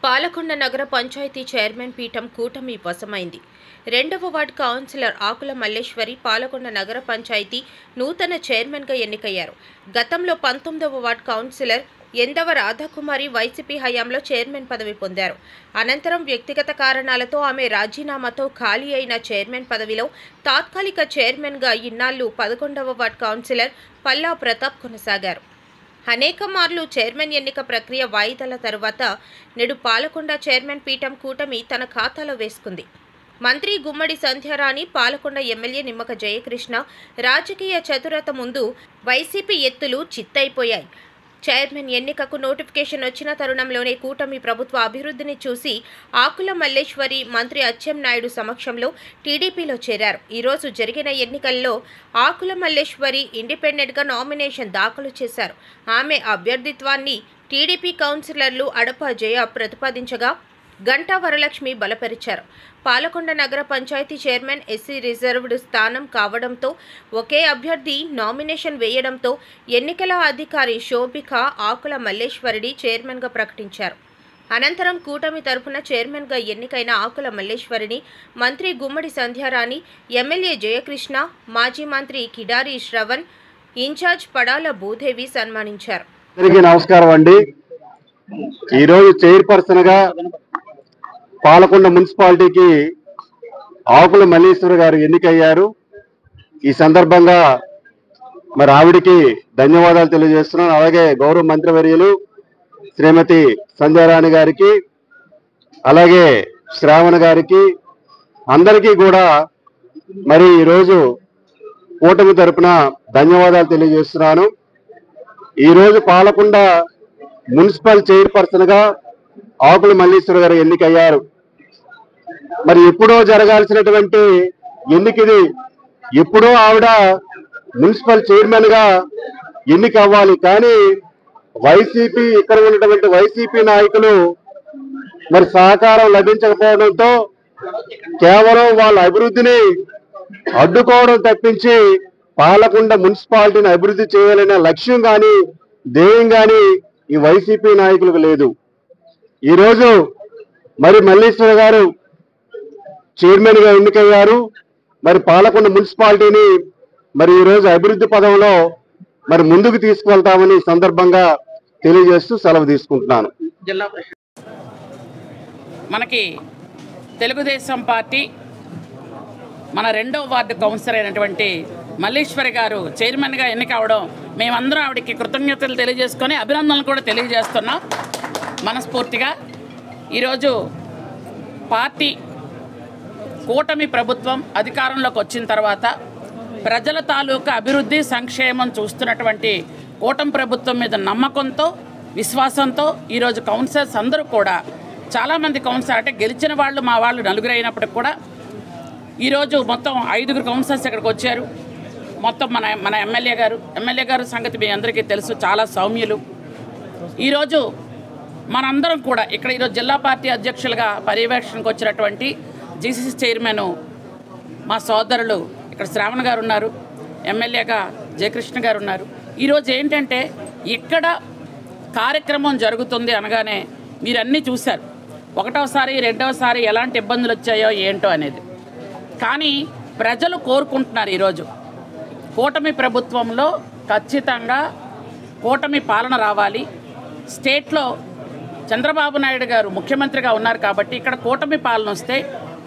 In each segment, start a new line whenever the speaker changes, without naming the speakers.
పాలకొండ నగర పంచాయతీ చైర్మన్ పీఠం కూటమి వశమైంది. 2వ వార్డు కౌన్సిలర్ ఆకుల మల్లేశ్వరి పాలకొండ నగర పంచాయతీ నూతన చైర్మన్గా ఎన్నికయ్యారు. గతంలో 19వ వార్డు కౌన్సిలర్ ఎందవ రాధాకుమారి వైసీపీ హయాంలో చైర్మన్ పదవి పొందారు. అనంతరం వ్యక్తిగత కారణాలతో ఆమె రాజీనామాతో ఖాళీ అయిన చైర్మన్ పదవిలో తాత్కాలిక చైర్మన్గా ఇన్నాళ్లు 11వ వార్డు కౌన్సిలర్ పల్లా ప్రతాప్ కొనసాగారు. అనేక మార్లు చైర్మన్ ఎన్నిక ప్రక్రియ వాయిదాల తరువాత నేడు పాలకొండ చైర్మన్ పీఠం కూటమి తన ఖాతాలో వేసుకుంది. మంత్రి గుమ్మడి సంధ్యారాణి, పాలకొండ ఎమ్మెల్యే నిమ్మక జయకృష్ణ రాజకీయ చతురత ముందు వైసీపీ ఎత్తులు చిత్తైపోయాయి. చైర్మన్ ఎన్నికకు నోటిఫికేషన్ వచ్చిన తరుణంలోనే కూటమి ప్రభుత్వ అభివృద్ధిని చూసి ఆకుల మల్లేశ్వరి మంత్రి అచ్చెన్నాయుడు సమక్షంలో టీడీపీలో చేరారు. ఈరోజు జరిగిన ఎన్నికల్లో ఆకుల మల్లేశ్వరి ఇండిపెండెంట్గా నామినేషన్ దాఖలు చేశారు. ఆమె అభ్యర్థిత్వాన్ని టీడీపీ కౌన్సిలర్లు అడప జయ ప్రతిపాదించగా గంటా వరలక్ష్మి బలపరిచారు. పాలకొండ నగర పంచాయతీ చైర్మన్ ఎస్సీ రిజర్వ్డ్ స్థానం కావడంతో ఒకే అభ్యర్థి నామినేషన్ వేయడంతో ఎన్నికల అధికారి శోభిక ఆకుల మల్లేశ్వరిని చైర్మన్గా ప్రకటించారు. అనంతరం కూటమి తరఫున చైర్మన్గా ఎన్నికైన ఆకుల మల్లేశ్వరిని మంత్రి గుమ్మడి సంధ్యారాణి, ఎమ్మెల్యే జయకృష్ణ, మాజీ మంత్రి కిడారి శ్రవణ్, ఇన్ఛార్జ్ పడాల భూదేవి సన్మానించారు.
నమస్కారం అండి. ఈరోజు చైర్పర్సన్గా పాలకొండ మున్సిపాలిటీకి ఆకుల మల్లేశ్వరి గారు ఎన్నికయ్యారు. ఈ సందర్భంగా మరి ఆవిడికి ధన్యవాదాలు తెలియజేస్తున్నాను. అలాగే గౌరవ మంత్రివర్యులు శ్రీమతి సంధ్యారాణి గారికి, అలాగే శ్రావణ గారికి, అందరికీ కూడా మరి ఈరోజు కూటమి తరపున ధన్యవాదాలు తెలియజేస్తున్నాను. ఈరోజు పాలకొండ మున్సిపల్ చైర్పర్సన్గా ఆకుల మల్లేశ్వరి గారు ఎన్నికయ్యారు. మరి ఎప్పుడో జరగాల్సినటువంటి ఎన్నికది. ఎప్పుడో ఆవిడ మున్సిపల్ చైర్మన్ గా ఎన్నిక అవ్వాలి. కానీ వైసీపీ, ఇక్కడ ఉన్నటువంటి వైసీపీ నాయకులు మరి సహకారం లభించకపోవడంతో కేవలం వాళ్ళ అభివృద్ధిని అడ్డుకోవడం తప్పించి పాలకొండ మున్సిపాలిటీని అభివృద్ధి చేయాలనే లక్ష్యం కానీ ధ్యేయం కానీ ఈ వైసీపీ నాయకులకు లేదు. ఈరోజు మరి మల్లేశ్వరి గారు చైర్మన్ గా ఎన్నికయ్యారు. మరి పాలకొండ మున్సిపాలిటీని మరి ఈరోజు అభివృద్ధి పదంలో మరి ముందుకు తీసుకువెళ్తామని సందర్భంగా తెలియజేస్తూ సెలవు తీసుకుంటున్నాను.
మనకి తెలుగుదేశం పార్టీ మన 2వ వార్డు కౌన్సిలర్ అయినటువంటి మల్లేశ్వరి గారు చైర్మన్గా ఎన్నిక అవడం మేమందరం ఆవిడకి కృతజ్ఞతలు తెలియజేసుకొని అభినందనలు కూడా తెలియజేస్తున్నాం మనస్ఫూర్తిగా. ఈరోజు పార్టీ కూటమి ప్రభుత్వం అధికారంలోకి వచ్చిన తర్వాత ప్రజల తాలూకా అభివృద్ధి సంక్షేమం చూస్తున్నటువంటి కూటమి ప్రభుత్వం మీద నమ్మకంతో, విశ్వాసంతో ఈరోజు కౌన్సిలర్స్ అందరూ కూడా చాలామంది కౌన్సిలర్ అంటే గెలిచిన వాళ్ళు మా వాళ్ళు 4 అయినప్పటికి కూడా ఈరోజు మొత్తం 5 కౌన్సిలర్స్ ఇక్కడికి వచ్చారు. మొత్తం మన ఎమ్మెల్యే గారు సంగతి మీ అందరికీ తెలుసు, చాలా సౌమ్యులు. ఈరోజు మనందరం కూడా ఇక్కడ ఈరోజు జిల్లా పార్టీ అధ్యక్షులుగా పర్యవేక్షణకు వచ్చినటువంటి జీసీసీ చైర్మన్ మా సోదరులు ఇక్కడ శ్రావణ గారు ఉన్నారు, ఎమ్మెల్యేగా జయకృష్ణ గారు ఉన్నారు. ఈరోజు ఏంటంటే ఇక్కడ కార్యక్రమం జరుగుతుంది అనగానే మీరన్నీ చూశారు. 1వసారి 2వసారి ఎలాంటి ఇబ్బందులు వచ్చాయో ఏంటో అనేది. కానీ ప్రజలు కోరుకుంటున్నారు ఈరోజు కూటమి ప్రభుత్వంలో ఖచ్చితంగా కూటమి పాలన రావాలి. స్టేట్లో చంద్రబాబు నాయుడు గారు ముఖ్యమంత్రిగా ఉన్నారు కాబట్టి ఇక్కడ కూటమి పాలన వస్తే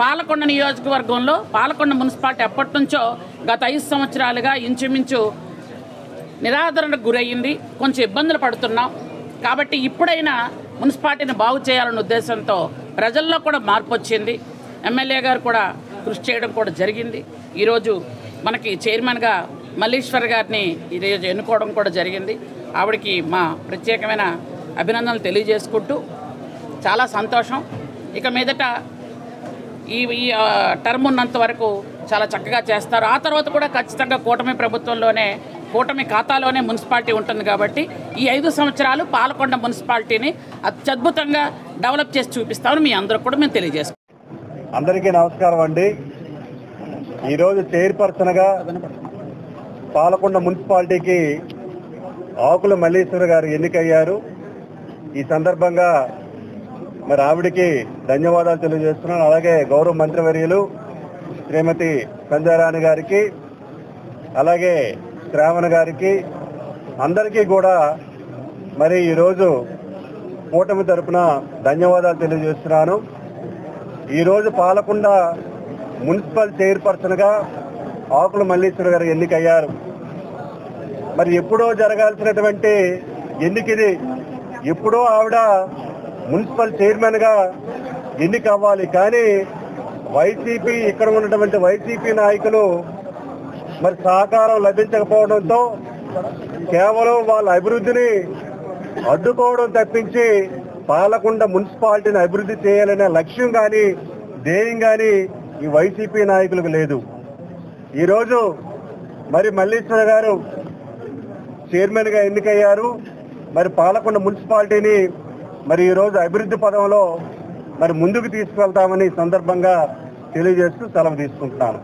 పాలకొండ నియోజకవర్గంలో పాలకొండ మున్సిపాలిటీ ఎప్పటి నుంచో గత 5 సంవత్సరాలుగా ఇంచుమించు నిరాదరణకు గురయ్యింది, కొంచెం ఇబ్బందులు పడుతున్నాం. కాబట్టి ఇప్పుడైనా మున్సిపాలిటీని బాగు చేయాలనే ఉద్దేశంతో ప్రజల్లో కూడా మార్పు వచ్చింది. ఎమ్మెల్యే గారు కూడా కృషి చేయడం కూడా జరిగింది. ఈరోజు మనకి చైర్మన్గా మల్లేశ్వరి గారిని ఈరోజు ఎన్నుకోవడం కూడా జరిగింది. ఆవిడకి మా ప్రత్యేకమైన అభినందనలు తెలియజేసుకుంటూ చాలా సంతోషం. ఇక మీదట ఈ టర్మ్ ఉన్నంత వరకు చాలా చక్కగా చేస్తారు. ఆ తర్వాత కూడా ఖచ్చితంగా కూటమి ప్రభుత్వంలోనే కూటమి ఖాతాలోనే మున్సిపాలిటీ ఉంటుంది కాబట్టి ఈ 5 సంవత్సరాలు పాలకొండ మున్సిపాలిటీని అత్యద్భుతంగా డెవలప్ చేసి చూపిస్తామని మీ అందరూ కూడా మేము తెలియజేస్తాం.
అందరికీ నమస్కారం అండి. ఈరోజు చైర్పర్సన్గా పాలకొండ మున్సిపాలిటీకి ఆకుల మల్లేశ్వరి గారు ఎన్నికయ్యారు. ఈ సందర్భంగా మరి ఆవిడికి ధన్యవాదాలు తెలియజేస్తున్నాను. అలాగే గౌరవ మంత్రివర్యులు శ్రీమతి సంజయ్ రాణి గారికి, అలాగే శ్రావణ్ గారికి, అందరికీ కూడా మరి ఈరోజు కూటమి తరపున ధన్యవాదాలు తెలియజేస్తున్నాను. ఈరోజు పాలకొండ మున్సిపల్ చైర్పర్సన్గా ఆకుల మల్లేశ్వరి గారు ఎన్నికయ్యారు. మరి ఎప్పుడో జరగాల్సినటువంటి ఎన్నికది. ఎప్పుడో ఆవిడ మున్సిపల్ చైర్మన్గా ఎన్నిక అవ్వాలి. కానీ వైసీపీ, ఇక్కడ ఉన్నటువంటి వైసీపీ నాయకులు మరి సహకారం లభించకపోవడంతో కేవలం వాళ్ళ అభివృద్ధిని అడ్డుకోవడం తప్పించి పాలకొండ మున్సిపాలిటీని అభివృద్ధి చేయాలనే లక్ష్యం కానీ ధ్యేయం కానీ ఈ వైసీపీ నాయకులకు లేదు. ఈరోజు మరి మల్లేశ్వర గారు చైర్మన్గా ఎన్నికయ్యారు. మరి పాలకొండ మున్సిపాలిటీని మరి ఈరోజు అభివృద్ధి పదంలో మరి ముందుకు తీసుకువెళ్తామని సందర్భంగా తెలియజేస్తూ సెలవు తీసుకుంటున్నాను.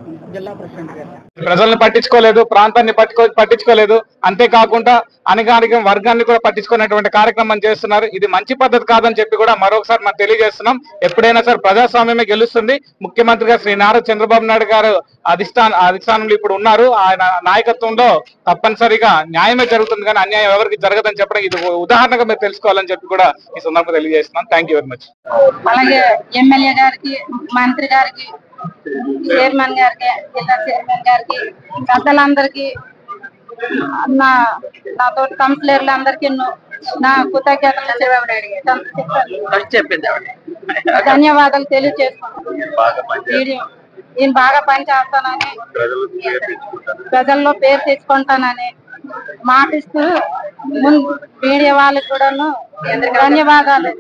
ప్రజల్ని పట్టించుకోలేదు, ప్రాంతాన్ని పట్టించుకోలేదు, అంతేకాకుండా అణగారిక వర్గాన్ని కూడా పట్టించుకునేటువంటి కార్యక్రమం చేస్తున్నారు. ఇది మంచి పద్ధతి కాదని చెప్పి కూడా మరొకసారి మనం తెలియజేస్తున్నాం. ఎప్పుడైనా సరే ప్రజాస్వామ్యమే గెలుస్తుంది. ముఖ్యమంత్రిగా శ్రీ నారా చంద్రబాబు నాయుడు గారు అధిష్టానంలో ఇప్పుడు ఉన్నారు. ఆయన నాయకత్వంలో తప్పనిసరిగా న్యాయమే జరుగుతుంది, కానీ అన్యాయం ఎవరికి జరగదని చెప్పడం ఇది ఉదాహరణగా మీరు తెలుసుకోవాలని చెప్పి కూడా ఈ సందర్భంగా తెలియజేస్తున్నాం. Thank you very much.
అలాగే ఎమ్మెల్యే గారికి, మంత్రి గారికి, చైర్మన్ గారికి, జిల్లా చైర్మన్ గారికి, పెద్దలందరికీ, నాతో కౌన్సిలర్లందరికీ నా కృతజ్ఞతలు ధన్యవాదాలు తెలియజేసుకుంటాను. నేను బాగా పని చేస్తానని, ప్రజల్లో పేరు తెచ్చుకుంటానని మాటిస్తూ ముందు మీడియా వాళ్ళకి కూడాను ధన్యవాదాలు.